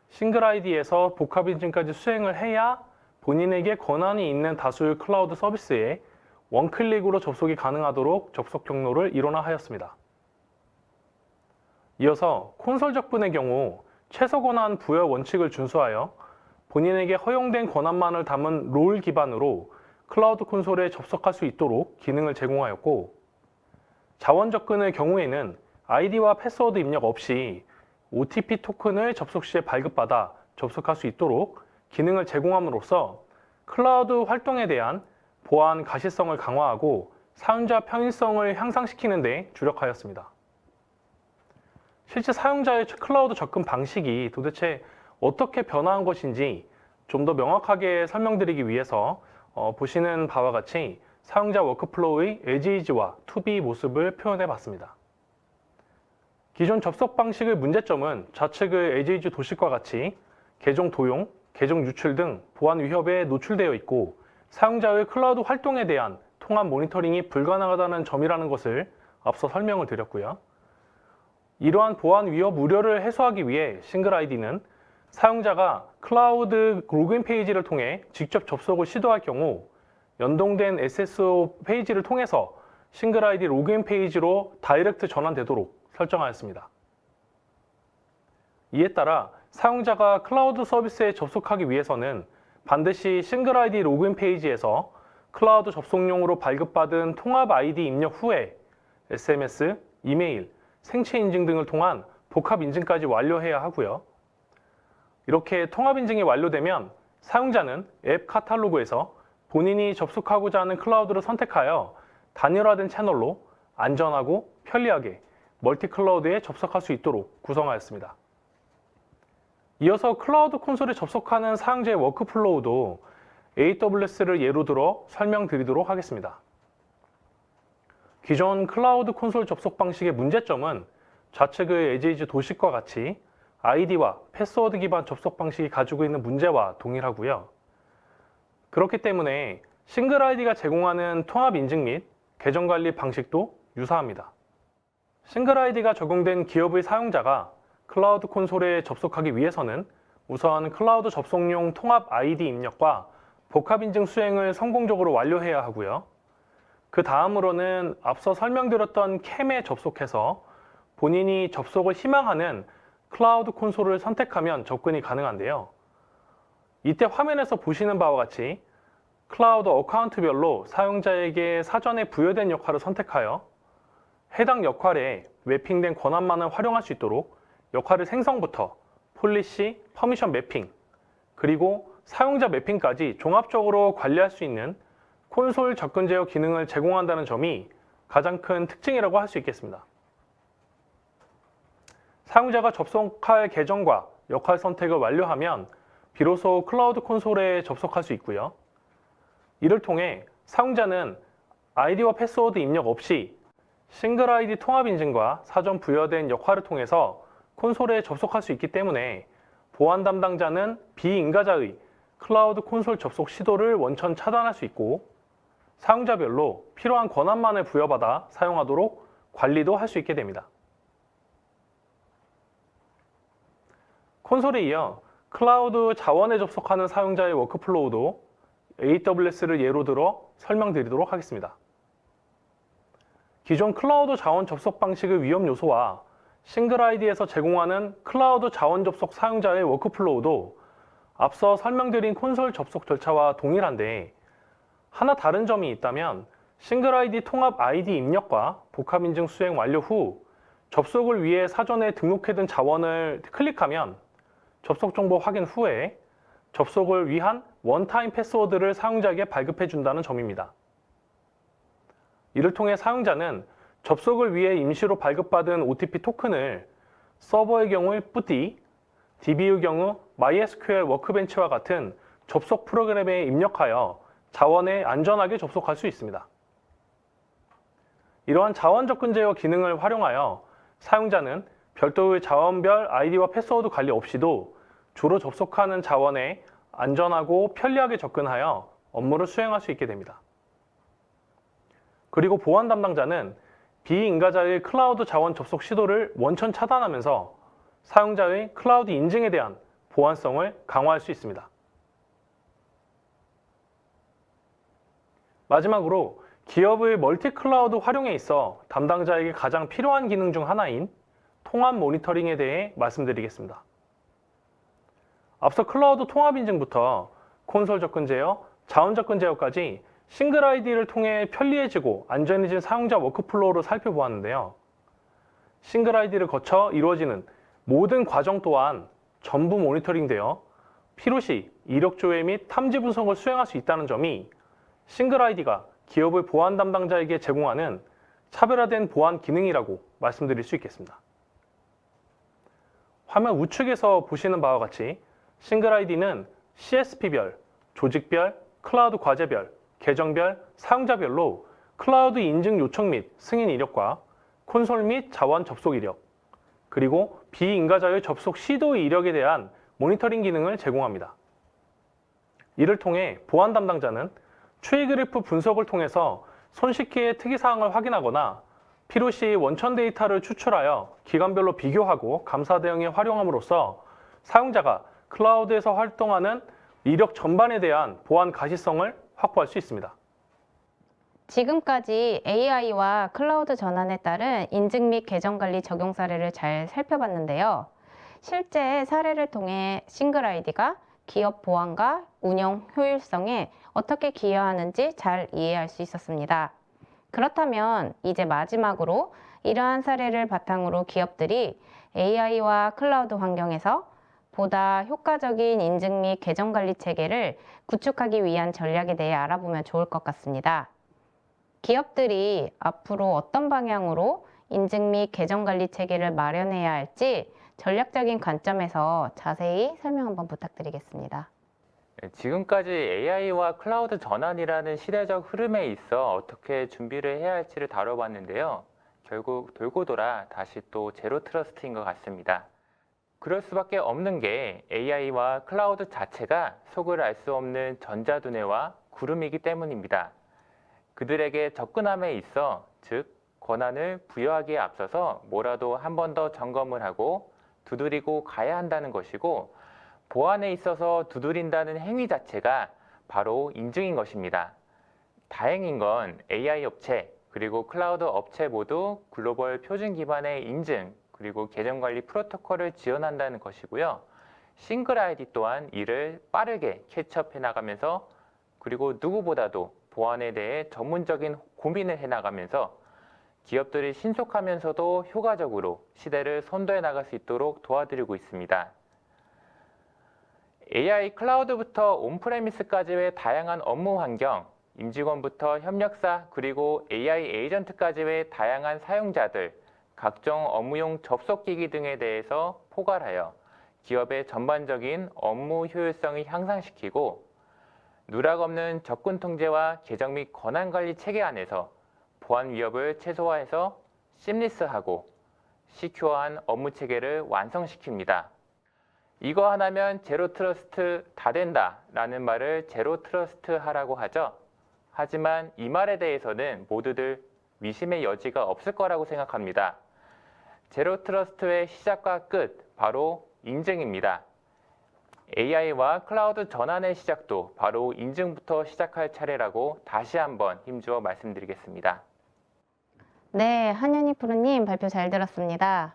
싱글 아이디에서 복합 인증까지 수행을 해야 본인에게 권한이 있는 다수의 클라우드 서비스에 원클릭으로 접속이 가능하도록 접속 경로를 일원화하였습니다. 이어서 콘솔 접근의 경우 최소 권한 부여 원칙을 준수하여 본인에게 허용된 권한만을 담은 롤 기반으로 클라우드 콘솔에 접속할 수 있도록 기능을 제공하였고, 자원 접근의 경우에는 아이디와 패스워드 입력 없이 OTP 토큰을 접속 시에 발급받아 접속할 수 있도록 기능을 제공함으로써 클라우드 활동에 대한 보안 가시성을 강화하고 사용자 편의성을 향상시키는 데 주력하였습니다. 실제 사용자의 클라우드 접근 방식이 도대체 어떻게 변화한 것인지 좀 더 명확하게 설명드리기 위해서 보시는 바와 같이 사용자 워크플로우의 에지이지와 투비 모습을 표현해 봤습니다. 기존 접속 방식의 문제점은 좌측의 에지이지 도식과 같이 계정 도용, 계정 유출 등 보안 위협에 노출되어 있고 사용자의 클라우드 활동에 대한 통합 모니터링이 불가능하다는 점이라는 것을 앞서 설명을 드렸고요. 이러한 보안 위협 우려를 해소하기 위해 싱글 아이디는 사용자가 클라우드 로그인 페이지를 통해 직접 접속을 시도할 경우 연동된 SSO 페이지를 통해서 싱글 아이디 로그인 페이지로 다이렉트 전환되도록 설정하였습니다. 이에 따라 사용자가 클라우드 서비스에 접속하기 위해서는 반드시 싱글 아이디 로그인 페이지에서 클라우드 접속용으로 발급받은 통합 아이디 입력 후에 SMS, 이메일, 생체 인증 등을 통한 복합 인증까지 완료해야 하고요. 이렇게 통합 인증이 완료되면 사용자는 앱 카탈로그에서 본인이 접속하고자 하는 클라우드를 선택하여 단일화된 채널로 안전하고 편리하게 멀티 클라우드에 접속할 수 있도록 구성하였습니다. 이어서 클라우드 콘솔에 접속하는 사용자의 워크플로우도 AWS를 예로 들어 설명드리도록 하겠습니다. 기존 클라우드 콘솔 접속 방식의 문제점은 좌측의 에지이즈 도식과 같이 아이디와 패스워드 기반 접속 방식이 가지고 있는 문제와 동일하고요. 그렇기 때문에 싱글 아이디가 제공하는 통합 인증 및 계정 관리 방식도 유사합니다. 싱글 아이디가 적용된 기업의 사용자가 클라우드 콘솔에 접속하기 위해서는 우선 클라우드 접속용 통합 아이디 입력과 복합 인증 수행을 성공적으로 완료해야 하고요. 그 다음으로는 앞서 설명드렸던 캠에 접속해서 본인이 접속을 희망하는 클라우드 콘솔을 선택하면 접근이 가능한데요. 이때 화면에서 보시는 바와 같이 클라우드 어카운트별로 사용자에게 사전에 부여된 역할을 선택하여 해당 역할에 매핑된 권한만을 활용할 수 있도록 역할의 생성부터 폴리시, 퍼미션 매핑, 그리고 사용자 매핑까지 종합적으로 관리할 수 있는 콘솔 접근 제어 기능을 제공한다는 점이 가장 큰 특징이라고 할 수 있겠습니다. 사용자가 접속할 계정과 역할 선택을 완료하면 비로소 클라우드 콘솔에 접속할 수 있고요. 이를 통해 사용자는 아이디와 패스워드 입력 없이 싱글 아이디 통합 인증과 사전 부여된 역할을 통해서 콘솔에 접속할 수 있기 때문에 보안 담당자는 비인가자의 클라우드 콘솔 접속 시도를 원천 차단할 수 있고 사용자별로 필요한 권한만을 부여받아 사용하도록 관리도 할 수 있게 됩니다. 콘솔에 이어 클라우드 자원에 접속하는 사용자의 워크플로우도 AWS를 예로 들어 설명드리도록 하겠습니다. 기존 클라우드 자원 접속 방식의 위험 요소와 싱글 아이디에서 제공하는 클라우드 자원 접속 사용자의 워크플로우도 앞서 설명드린 콘솔 접속 절차와 동일한데 하나 다른 점이 있다면 싱글 아이디 통합 아이디 입력과 복합 인증 수행 완료 후 접속을 위해 사전에 등록해둔 자원을 클릭하면 접속 정보 확인 후에 접속을 위한 원타임 패스워드를 사용자에게 발급해 준다는 점입니다. 이를 통해 사용자는 접속을 위해 임시로 발급받은 OTP 토큰을 서버의 경우 뿌띠, DB의 경우 MySQL 워크벤치와 같은 접속 프로그램에 입력하여 자원에 안전하게 접속할 수 있습니다. 이러한 자원 접근 제어 기능을 활용하여 사용자는 별도의 자원별 아이디와 패스워드 관리 없이도 주로 접속하는 자원에 안전하고 편리하게 접근하여 업무를 수행할 수 있게 됩니다. 그리고 보안 담당자는 비인가자의 클라우드 자원 접속 시도를 원천 차단하면서 사용자의 클라우드 인증에 대한 보안성을 강화할 수 있습니다. 마지막으로 기업의 멀티 클라우드 활용에 있어 담당자에게 가장 필요한 기능 중 하나인 통합 모니터링에 대해 말씀드리겠습니다. 앞서 클라우드 통합 인증부터 콘솔 접근 제어, 자원 접근 제어까지 싱글 아이디를 통해 편리해지고 안전해진 사용자 워크플로우를 살펴보았는데요. 싱글 아이디를 거쳐 이루어지는 모든 과정 또한 전부 모니터링되어 필요시 이력 조회 및 탐지 분석을 수행할 수 있다는 점이 싱글 아이디가 기업의 보안 담당자에게 제공하는 차별화된 보안 기능이라고 말씀드릴 수 있겠습니다. 화면 우측에서 보시는 바와 같이 싱글 아이디는 CSP별, 조직별, 클라우드 과제별, 계정별, 사용자별로 클라우드 인증 요청 및 승인 이력과 콘솔 및 자원 접속 이력, 그리고 비인가자의 접속 시도 이력에 대한 모니터링 기능을 제공합니다. 이를 통해 보안 담당자는 추이 그래프 분석을 통해서 손쉽게 특이사항을 확인하거나 필요시 원천 데이터를 추출하여 기관별로 비교하고 감사 대응에 활용함으로써 사용자가 클라우드에서 활동하는 이력 전반에 대한 보안 가시성을 확보할 수 있습니다. 지금까지 AI와 클라우드 전환에 따른 인증 및 계정 관리 적용 사례를 잘 살펴봤는데요. 실제 사례를 통해 싱글 아이디가 기업 보안과 운영 효율성에 어떻게 기여하는지 잘 이해할 수 있었습니다. 그렇다면 이제 마지막으로 이러한 사례를 바탕으로 기업들이 AI와 클라우드 환경에서 보다 효과적인 인증 및 계정 관리 체계를 구축하기 위한 전략에 대해 알아보면 좋을 것 같습니다. 기업들이 앞으로 어떤 방향으로 인증 및 계정 관리 체계를 마련해야 할지 전략적인 관점에서 자세히 설명 한번 부탁드리겠습니다. 지금까지 AI와 클라우드 전환이라는 시대적 흐름에 있어 어떻게 준비를 해야 할지를 다뤄봤는데요. 결국 돌고 돌아 다시 또 제로 트러스트인 것 같습니다. 그럴 수밖에 없는 게 AI와 클라우드 자체가 속을 알 수 없는 전자두뇌와 구름이기 때문입니다. 그들에게 접근함에 있어, 즉 권한을 부여하기에 앞서서 뭐라도 한 번 더 점검을 하고 두드리고 가야 한다는 것이고, 보안에 있어서 두드린다는 행위 자체가 바로 인증인 것입니다. 다행인 건 AI 업체 그리고 클라우드 업체 모두 글로벌 표준 기반의 인증 그리고 계정 관리 프로토콜을 지원한다는 것이고요. 싱글 아이디 또한 이를 빠르게 캐치업해 나가면서, 그리고 누구보다도 보안에 대해 전문적인 고민을 해 나가면서 기업들이 신속하면서도 효과적으로 시대를 선도해 나갈 수 있도록 도와드리고 있습니다. AI 클라우드부터 온프레미스까지의 다양한 업무 환경, 임직원부터 협력사 그리고 AI 에이전트까지의 다양한 사용자들, 각종 업무용 접속기기 등에 대해서 포괄하여 기업의 전반적인 업무 효율성을 향상시키고, 누락 없는 접근 통제와 계정 및 권한 관리 체계 안에서 보안 위협을 최소화해서 심리스하고 시큐어한 업무 체계를 완성시킵니다. 이거 하나면 제로 트러스트 다 된다 라는 말을 제로 트러스트 하라고 하죠. 하지만 이 말에 대해서는 모두들 의심의 여지가 없을 거라고 생각합니다. 제로 트러스트의 시작과 끝, 바로 인증입니다. AI와 클라우드 전환의 시작도 바로 인증부터 시작할 차례라고 다시 한번 힘주어 말씀드리겠습니다. 네, 한현희 프로님 발표 잘 들었습니다.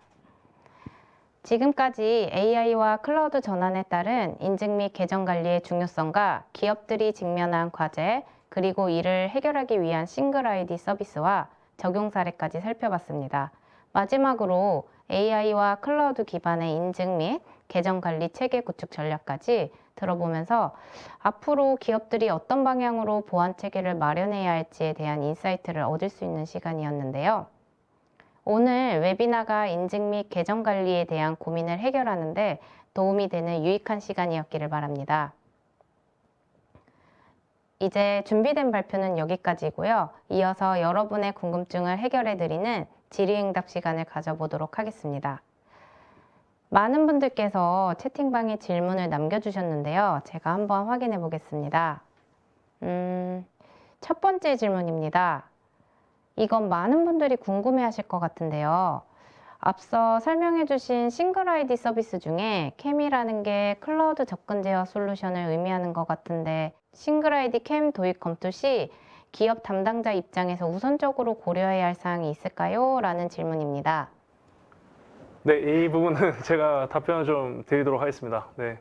지금까지 AI와 클라우드 전환에 따른 인증 및 계정 관리의 중요성과 기업들이 직면한 과제, 그리고 이를 해결하기 위한 싱글 아이디 서비스와 적용 사례까지 살펴봤습니다. 마지막으로 AI와 클라우드 기반의 인증 및 계정 관리 체계 구축 전략까지 들어보면서 앞으로 기업들이 어떤 방향으로 보안 체계를 마련해야 할지에 대한 인사이트를 얻을 수 있는 시간이었는데요. 오늘 웨비나가 인증 및 계정 관리에 대한 고민을 해결하는데 도움이 되는 유익한 시간이었기를 바랍니다. 이제 준비된 발표는 여기까지고요. 이어서 여러분의 궁금증을 해결해드리는 질의응답 시간을 가져보도록 하겠습니다. 많은 분들께서 채팅방에 질문을 남겨주셨는데요. 제가 한번 확인해 보겠습니다. 첫 번째 질문입니다. 이건 많은 분들이 궁금해 하실 것 같은데요. 앞서 설명해 주신 싱글 아이디 서비스 중에 캠이라는 게 클라우드 접근 제어 솔루션을 의미하는 것 같은데, 싱글 아이디 캠 도입 검토 시 기업 담당자 입장에서 우선적으로 고려해야 할 사항이 있을까요? 라는 질문입니다. 네, 이 부분은 제가 답변을 좀 드리도록 하겠습니다. 네.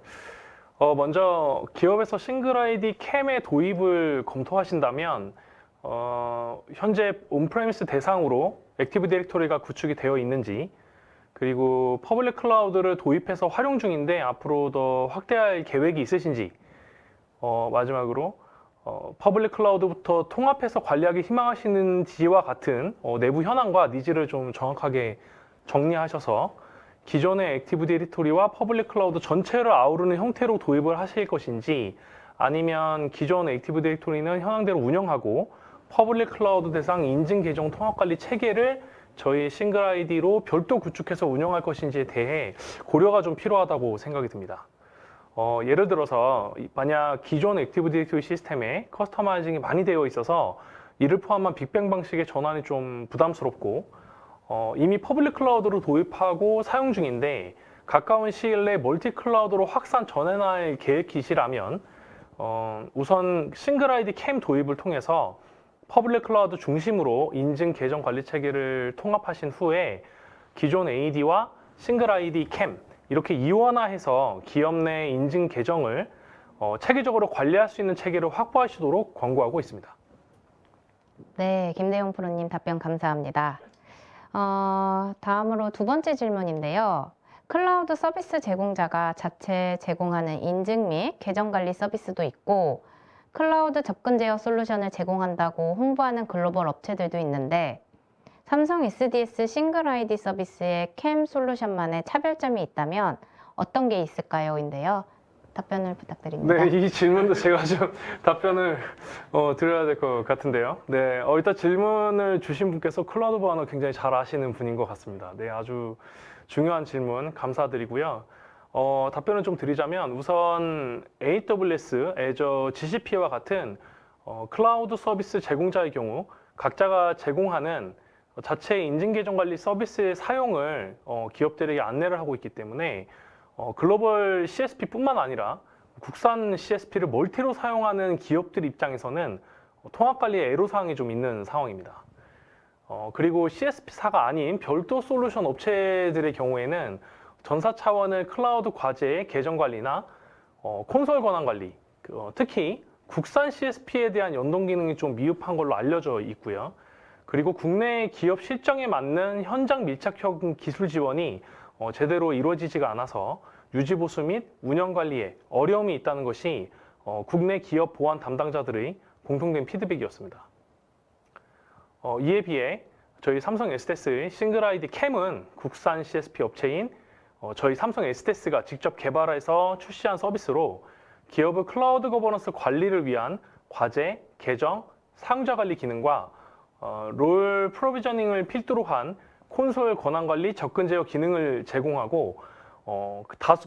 먼저 기업에서 싱글 아이디 캠의 도입을 검토하신다면 현재 온프레미스 대상으로 액티브 디렉토리가 구축이 되어 있는지, 그리고 퍼블릭 클라우드를 도입해서 활용 중인데 앞으로 더 확대할 계획이 있으신지, 마지막으로 퍼블릭 클라우드부터 통합해서 관리하기 희망하시는지와 같은 내부 현황과 니즈를 좀 정확하게 정리하셔서 기존의 액티브 디렉토리와 퍼블릭 클라우드 전체를 아우르는 형태로 도입을 하실 것인지, 아니면 기존 액티브 디렉토리는 현황대로 운영하고 퍼블릭 클라우드 대상 인증 계정 통합 관리 체계를 저희 싱글 아이디로 별도 구축해서 운영할 것인지에 대해 고려가 좀 필요하다고 생각이 듭니다. 예를 들어서 만약 기존 액티브 디렉토리 시스템에 커스터마이징이 많이 되어 있어서 이를 포함한 빅뱅 방식의 전환이 좀 부담스럽고, 이미 퍼블릭 클라우드로 도입하고 사용 중인데 가까운 시일 내에 멀티 클라우드로 확산 전환할 계획이시라면 우선 싱글 아이디 캠 도입을 통해서 퍼블릭 클라우드 중심으로 인증 계정 관리 체계를 통합하신 후에 기존 AD와 싱글 아이디 캠 이렇게 이원화해서 기업 내 인증 계정을 체계적으로 관리할 수 있는 체계를 확보하시도록 권고하고 있습니다. 네, 김대용 프로님 답변 감사합니다. 다음으로 두 번째 질문인데요. 클라우드 서비스 제공자가 자체 제공하는 인증 및 계정 관리 서비스도 있고 클라우드 접근 제어 솔루션을 제공한다고 홍보하는 글로벌 업체들도 있는데 삼성 SDS 싱글 아이디 서비스의 캠 솔루션만의 차별점이 있다면 어떤 게 있을까요? 인데요. 답변을 부탁드립니다. 네, 이 질문도 제가 좀 답변을 드려야 될 것 같은데요. 네, 일단 질문을 주신 분께서 클라우드 보안을 굉장히 잘 아시는 분인 것 같습니다. 네, 아주 중요한 질문 감사드리고요. 답변을 좀 드리자면 우선 AWS, Azure, GCP와 같은 클라우드 서비스 제공자의 경우 각자가 제공하는 자체 인증 계정 관리 서비스의 사용을 기업들에게 안내를 하고 있기 때문에 글로벌 CSP뿐만 아니라 국산 CSP를 멀티로 사용하는 기업들 입장에서는 통합 관리에 애로사항이 좀 있는 상황입니다. 그리고 CSP사가 아닌 별도 솔루션 업체들의 경우에는 전사 차원의 클라우드 과제의 계정 관리나 콘솔 권한 관리, 특히 국산 CSP에 대한 연동 기능이 좀 미흡한 걸로 알려져 있고요. 그리고 국내 기업 실정에 맞는 현장 밀착형 기술 지원이 제대로 이루어지지가 않아서 유지 보수 및 운영 관리에 어려움이 있다는 것이 국내 기업 보안 담당자들의 공통된 피드백이었습니다. 이에 비해 저희 삼성 SDS의 싱글 아이디 캠은 국산 CSP 업체인 저희 삼성 SDS가 직접 개발해서 출시한 서비스로 기업의 클라우드 거버넌스 관리를 위한 과제, 계정, 사용자 관리 기능과 롤 프로비저닝을 필두로 한 콘솔 권한 관리, 접근 제어 기능을 제공하고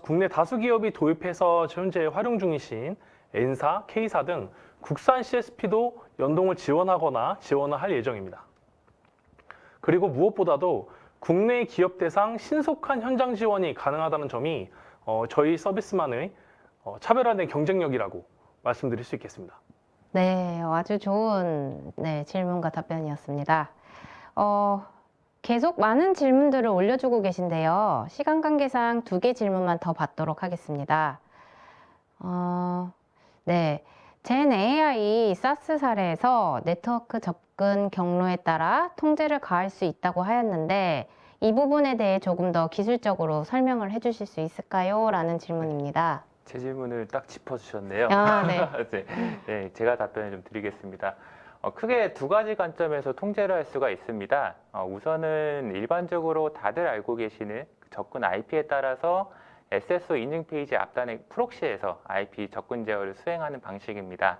국내 다수 기업이 도입해서 현재 활용 중이신 N사, K사 등 국산 CSP도 연동을 지원하거나 지원을 할 예정입니다. 그리고 무엇보다도 국내 기업 대상 신속한 현장 지원이 가능하다는 점이 저희 서비스만의 차별화된 경쟁력이라고 말씀드릴 수 있겠습니다. 네, 아주 좋은 질문과 답변이었습니다. 계속 많은 질문들을 올려주고 계신데요. 시간 관계상 2개 질문만 더 받도록 하겠습니다. 네, 젠 AI 사스 사례에서 네트워크 접근 경로에 따라 통제를 가할 수 있다고 하였는데 이 부분에 대해 조금 더 기술적으로 설명을 해주실 수 있을까요? 라는 질문입니다. 제 질문을 딱 짚어주셨네요. 네. 네, 제가 답변을 좀 드리겠습니다. 크게 두 가지 관점에서 통제를 할 수가 있습니다. 우선은 일반적으로 다들 알고 계시는 접근 IP에 따라서 SSO 인증 페이지 앞단의 프록시에서 IP 접근 제어를 수행하는 방식입니다.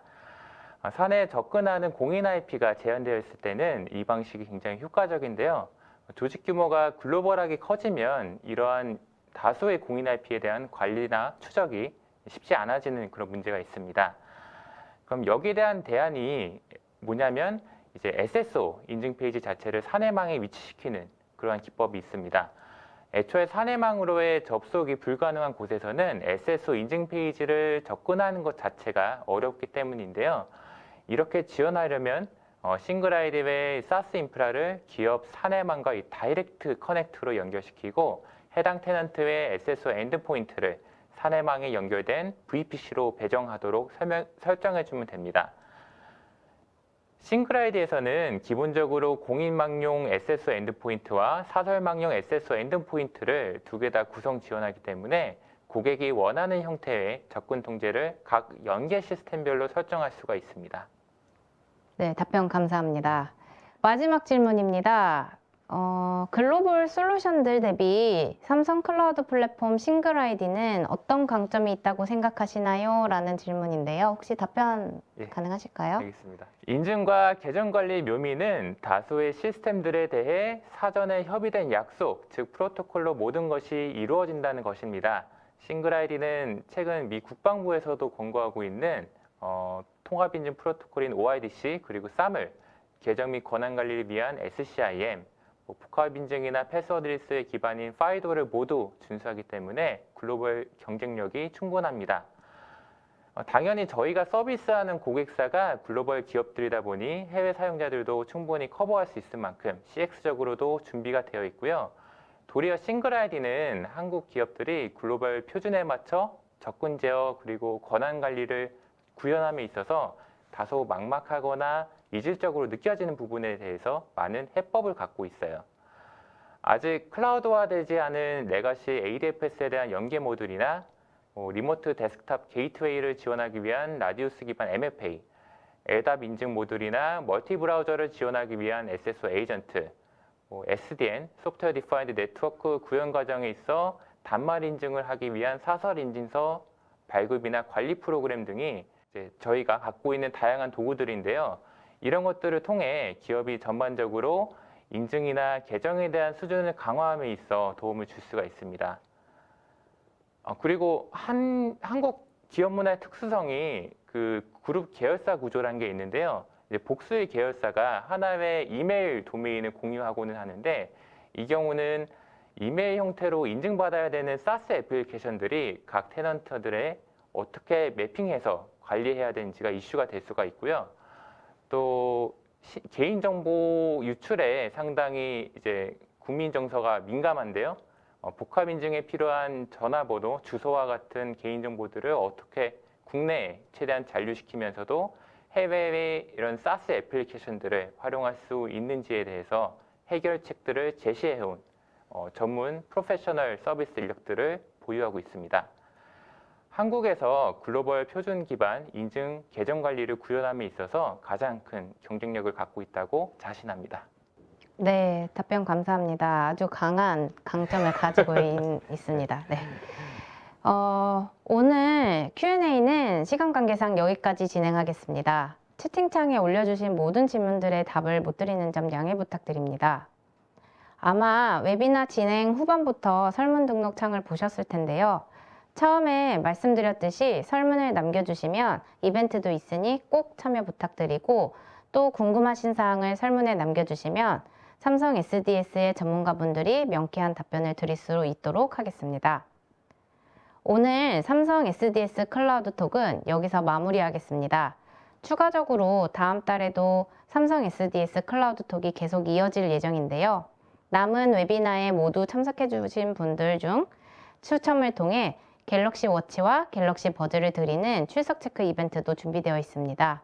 사내에 접근하는 공인 IP가 제한되어 있을 때는 이 방식이 굉장히 효과적인데요. 조직 규모가 글로벌하게 커지면 이러한 다수의 공인 IP에 대한 관리나 추적이 쉽지 않아지는 그런 문제가 있습니다. 그럼 여기에 대한 대안이 뭐냐면 이제 SSO 인증 페이지 자체를 사내망에 위치시키는 그러한 기법이 있습니다. 애초에 사내망으로의 접속이 불가능한 곳에서는 SSO 인증 페이지를 접근하는 것 자체가 어렵기 때문인데요. 이렇게 지원하려면 싱글 아이디의 사스 인프라를 기업 사내망과 이 다이렉트 커넥트로 연결시키고 해당 테넌트의 SSO 엔드포인트를 사내망에 연결된 VPC로 배정하도록 설정해주면 됩니다. 싱글 아이디에서는 기본적으로 공인망용 SSO 엔드포인트와 사설망용 SSO 엔드포인트를 두 개 다 구성 지원하기 때문에 고객이 원하는 형태의 접근 통제를 각 연계 시스템별로 설정할 수가 있습니다. 네, 답변 감사합니다. 마지막 질문입니다. 글로벌 솔루션들 대비 삼성 클라우드 플랫폼 싱글 아이디는 어떤 강점이 있다고 생각하시나요? 라는 질문인데요. 혹시 답변 가능하실까요? 알겠습니다. 인증과 계정 관리 묘미는 다수의 시스템들에 대해 사전에 협의된 약속, 즉 프로토콜로 모든 것이 이루어진다는 것입니다. 싱글 아이디는 최근 미 국방부에서도 권고하고 있는 통합인증 프로토콜인 OIDC 그리고 SAM을 계정 및 권한 관리를 위한 SCIM, 복합 인증이나 패스워드 리스트의 기반인 파이도를 모두 준수하기 때문에 글로벌 경쟁력이 충분합니다. 당연히 저희가 서비스하는 고객사가 글로벌 기업들이다 보니 해외 사용자들도 충분히 커버할 수 있을 만큼 CX적으로도 준비가 되어 있고요. 도리어 싱글 아이디는 한국 기업들이 글로벌 표준에 맞춰 접근 제어 그리고 권한 관리를 구현함에 있어서 다소 막막하거나 이질적으로 느껴지는 부분에 대해서 많은 해법을 갖고 있어요. 아직 클라우드화되지 않은 레가시 ADFS에 대한 연계 모듈이나 리모트 데스크탑 게이트웨이를 지원하기 위한 라디우스 기반 MFA, LDAP 인증 모듈이나 멀티 브라우저를 지원하기 위한 SSO 에이전트, SDN, 소프트웨어 디파인드 네트워크 구현 과정에 있어 단말 인증을 하기 위한 사설 인증서 발급이나 관리 프로그램 등이 이제 저희가 갖고 있는 다양한 도구들인데요. 이런 것들을 통해 기업이 전반적으로 인증이나 계정에 대한 수준을 강화함에 있어 도움을 줄 수가 있습니다. 그리고 한국 기업 문화의 특수성이 그 그룹 계열사 구조라는 게 있는데요. 이제 복수의 계열사가 하나의 이메일 도메인을 공유하고는 하는데 이 경우는 이메일 형태로 인증받아야 되는 SaaS 애플리케이션들이 각 테넌트들에 어떻게 매핑해서 관리해야 되는지가 이슈가 될 수가 있고요. 또 개인정보 유출에 상당히 이제 국민정서가 민감한데요. 복합 인증에 필요한 전화번호, 주소와 같은 개인정보들을 어떻게 국내에 최대한 잔류시키면서도 해외의 이런 SaaS 애플리케이션들을 활용할 수 있는지에 대해서 해결책들을 제시해온 전문 프로페셔널 서비스 인력들을 보유하고 있습니다. 한국에서 글로벌 표준 기반 인증 계정 관리를 구현함에 있어서 가장 큰 경쟁력을 갖고 있다고 자신합니다. 네, 답변 감사합니다. 아주 강한 강점을 가지고 있습니다. 네. 오늘 Q&A는 시간 관계상 여기까지 진행하겠습니다. 채팅창에 올려주신 모든 질문들의 답을 못 드리는 점 양해 부탁드립니다. 아마 웨비나 진행 후반부터 설문 등록 창을 보셨을 텐데요. 처음에 말씀드렸듯이 설문을 남겨주시면 이벤트도 있으니 꼭 참여 부탁드리고 또 궁금하신 사항을 설문에 남겨주시면 삼성 SDS의 전문가분들이 명쾌한 답변을 드릴 수 있도록 하겠습니다. 오늘 삼성 SDS 클라우드 톡은 여기서 마무리하겠습니다. 추가적으로 다음 달에도 삼성 SDS 클라우드 톡이 계속 이어질 예정인데요. 남은 웨비나에 모두 참석해 주신 분들 중 추첨을 통해 갤럭시 워치와 갤럭시 버즈를 드리는 출석 체크 이벤트도 준비되어 있습니다.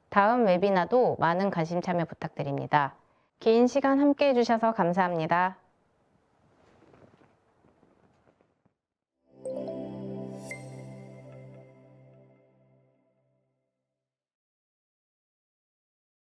다음 웨비나도 많은 관심 참여 부탁드립니다. 긴 시간 함께 해주셔서 감사합니다.